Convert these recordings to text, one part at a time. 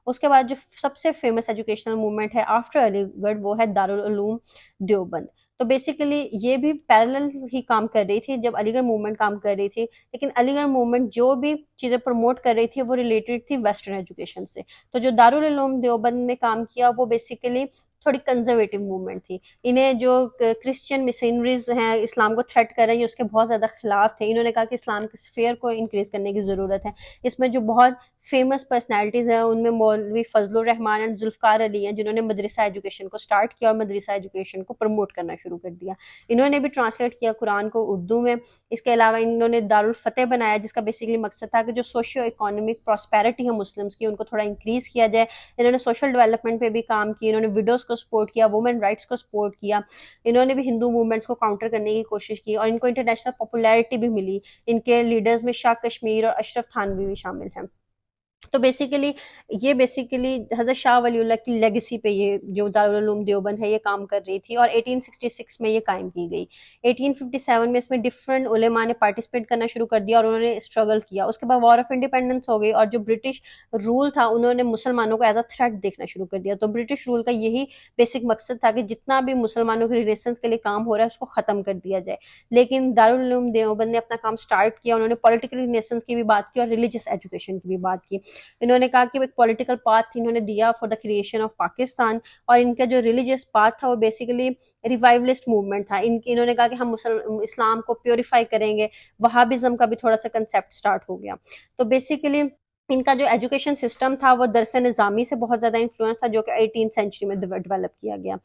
اس کے بعد جو سب سے فیمس ایجوکیشنل موومنٹ ہے آفٹر علی گڑھ وہ ہے دارالعلوم دیوبند. تو بیسیکلی یہ بھی پیرلل ہی کام کر رہی تھی جب علی گڑھ موومنٹ کام کر رہی تھی, لیکن علی گڑھ موومنٹ جو بھی چیزیں پروموٹ کر رہی تھی وہ ریلیٹڈ تھی ویسٹرن ایجوکیشن سے. تو جو دارالعلوم دیوبند نے کام کیا وہ بیسیکلی تھوڑی کنزرویٹو موومنٹ تھی. انہیں جو کرسچین مسنریز ہیں اسلام کو تھریٹ کر رہی ہیں اس کے بہت زیادہ خلاف تھے. انہوں نے کہا کہ اسلام کے اسفیئر کو انکریز کرنے کی ضرورت ہے. اس میں جو بہت فیمس پرسنالٹیز ہیں ان میں مولوی فضل الرحمان اور ذوالفقار علی ہیں جنہوں نے مدرسہ ایجوکیشن کو سٹارٹ کیا اور مدرسہ ایجوکیشن کو پروموٹ کرنا شروع کر دیا. انہوں نے بھی ٹرانسلیٹ کیا قرآن کو اردو میں. اس کے علاوہ انہوں نے دارالفتح بنایا جس کا بیسیکلی مقصد تھا کہ جو سوشیو اکانومک پراسپیرٹی ہے مسلمس کی ان کو تھوڑا انکریز کیا جائے. انہوں نے سوشل ڈیولپمنٹ پہ بھی کام کی, انہوں نے ویڈوز کو سپورٹ کیا, وومن رائٹس کو سپورٹ کیا. انہوں نے بھی ہندو موومنٹس کو کاؤنٹر کرنے کی کوشش کی اور ان کو انٹرنیشنل پاپولیرٹی بھی ملی. ان کے لیڈرز میں شاہ کشمیر اور اشرف تھانوی بھی شامل ہیں. تو بیسیکلی یہ بیسیکلی حضرت شاہ ولی اللہ کی لیگیسی پہ یہ جو دارالعلوم دیوبند ہے یہ کام کر رہی تھی اور 1866 میں یہ قائم کی گئی. 1857 میں اس میں ڈفرینٹ علماء نے پارٹیسپیٹ کرنا شروع کر دیا اور انہوں نے اسٹرگل کیا. اس کے بعد وار آف انڈیپینڈنس ہو گئی اور جو برٹش رول تھا انہوں نے مسلمانوں کو ایز اے تھریٹ دیکھنا شروع کر دیا. تو برٹش رول کا یہی بیسک مقصد تھا کہ جتنا بھی مسلمانوں کے ریلیشنس کے لیے کام ہو رہا ہے اس کو ختم کر دیا جائے. لیکن دارالعلوم دیوبند نے اپنا کام سٹارٹ کیا. انہوں نے پولیٹیکل ریلیشنس کی بھی بات کی اور ریلیجیس ایجوکیشن کی بھی بات کی. انہوں نے کہا کہ ایک پولیٹیکل پاتھ انہوں نے دیا for the creation of Pakistan اور ان کا جو ریلیجیس پاتھ تھا وہ بیسیکلی ریوائولسٹ موومنٹ تھا. انہوں نے کہا کہ ہم اسلام کو پیوریفائی کریں گے. وہابزم کا بھی تھوڑا سا کنسیپٹ سٹارٹ ہو گیا. تو بیسیکلی ان کا جو ایجوکیشن سسٹم تھا وہ درس نظامی سے بہت زیادہ انفلوئنس تھا جو کہ 18th سینچری میں ڈیولپ کیا گیا.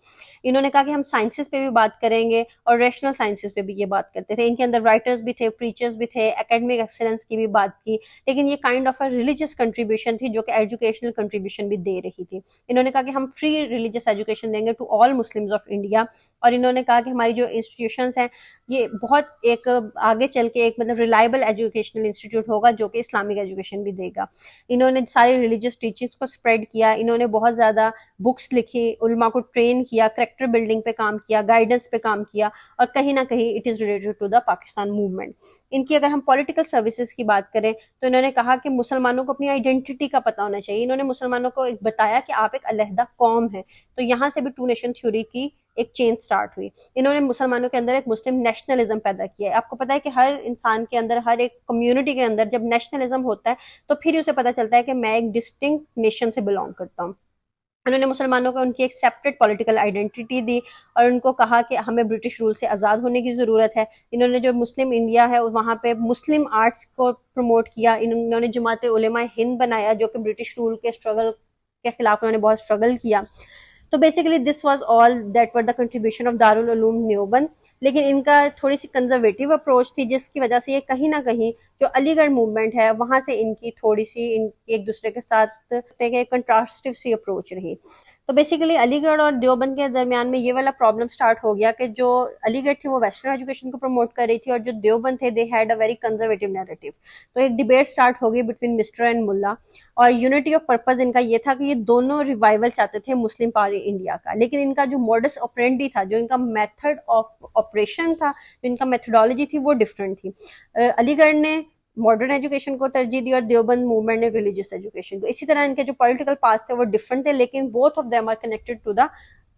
انہوں نے کہا کہ ہم سائنسز پہ بھی بات کریں گے اور ریشنل سائنسز پہ بھی یہ بات کرتے تھے. ان کے اندر رائٹرز بھی تھے, پریچرز بھی تھے, اکیڈمک ایکسلنس کی بھی بات کی, لیکن یہ kind of a religious contribution تھی جو کہ ایجوکیشنل کنٹریبیوشن بھی دے رہی تھی. انہوں نے کہا کہ ہم فری ریلیجیس ایجوکیشن دیں گے to all Muslims of India. اور انہوں نے کہا کہ ہماری جو انسٹیٹیوشنس ہیں یہ بہت ایک آگے چل کے ایک مطلب ریلائبل ایجوکیشنل انسٹیٹیوٹ ہوگا جو کہ اسلامک ایجوکیشن بھی دے گا. انہوں نے سارے ریلیجیس ٹیچنگس کو اسپریڈ کیا. انہوں نے بہت زیادہ بکس لکھی, علماء کو ٹرین کیا, کریکٹر بلڈنگ پہ کام کیا, گائیڈنس پہ کام کیا اور کہیں نہ کہیں it is related to the Pakistan movement. ان کی اگر ہم پولیٹیکل سروسز کی بات کریں تو انہوں نے کہا کہ مسلمانوں کو اپنی آئیڈینٹی کا پتہ ہونا چاہیے. انہوں نے مسلمانوں کو ایک بتایا کہ آپ ایک علیحدہ قوم ہیں. تو یہاں سے بھی ٹو نیشن تھیوری کی ایک چین سٹارٹ ہوئی. انہوں نے مسلمانوں کے اندر ایک مسلم نیشنلزم پیدا کیا ہے. آپ کو پتا ہے کہ ہر انسان کے اندر, ہر ایک کمیونٹی کے اندر جب نیشنلزم ہوتا ہے تو پھر اسے پتا چلتا ہے کہ میں ایک ڈسٹنکٹ نیشن سے بلانگ کرتا ہوں. انہوں نے مسلمانوں کو ان کی ایک سیپریٹ پولیٹیکل آئیڈینٹی دی اور ان کو کہا کہ ہمیں برٹش رول سے آزاد ہونے کی ضرورت ہے. انہوں نے جو مسلم انڈیا ہے وہاں پہ مسلم آرٹس کو پروموٹ کیا. انہوں نے جماعت علماء ہند بنایا جو کہ برٹش رول کے اسٹرگل کے خلاف انہوں نے بہت اسٹرگل کیا. تو basically this was all that were the contribution of Darul Uloom Deoband. لیکن ان کا تھوڑی سی کنزرویٹو اپروچ تھی جس کی وجہ سے یہ کہیں نہ کہیں جو علی گڑھ موومنٹ ہے وہاں سے ان کی تھوڑی سی ایک دوسرے کے ساتھ کنٹراسٹیو سی اپروچ رہی. تو بیسیکلی علی گڑھ اور دیوبند کے درمیان میں یہ والا پرابلم سٹارٹ ہو گیا کہ جو علی گڑھ تھی وہ ویسٹرن ایجوکیشن کو پروموٹ کر رہی تھی اور جو دیوبند تھے they had a very conservative narrative. تو ایک ڈیبیٹ سٹارٹ ہو گئی بٹوین مسٹر اینڈ ملا اور یونٹی آف پرپز ان کا یہ تھا کہ یہ دونوں ریوائول چاہتے تھے مسلم پارٹی انڈیا کا. لیکن ان کا جو موڈس آپرینڈی تھا, جو ان کا میتھڈ آف آپریشن تھا, جو ان کا میتھڈالوجی تھی وہ ڈفرینٹ تھی. علی گڑھ نے ماڈرن ایجوکیشن کو ترجیح دی اور دیوبند موومنٹ نے ریلیجیس ایجوکیشن کو. اسی طرح ان کے جو پولیٹیکل پاتھ تھے وہ ڈفرنٹ تھے لیکن both of them are connected to the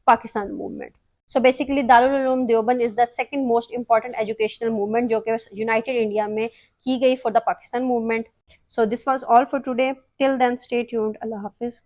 Pakistan movement. So basically Darul Uloom Deoband is the second most important educational movement جو کہ یونائٹیڈ انڈیا میں کی گئی for the Pakistan movement. So this was all for today. Till then stay tuned. اللہ حافظ.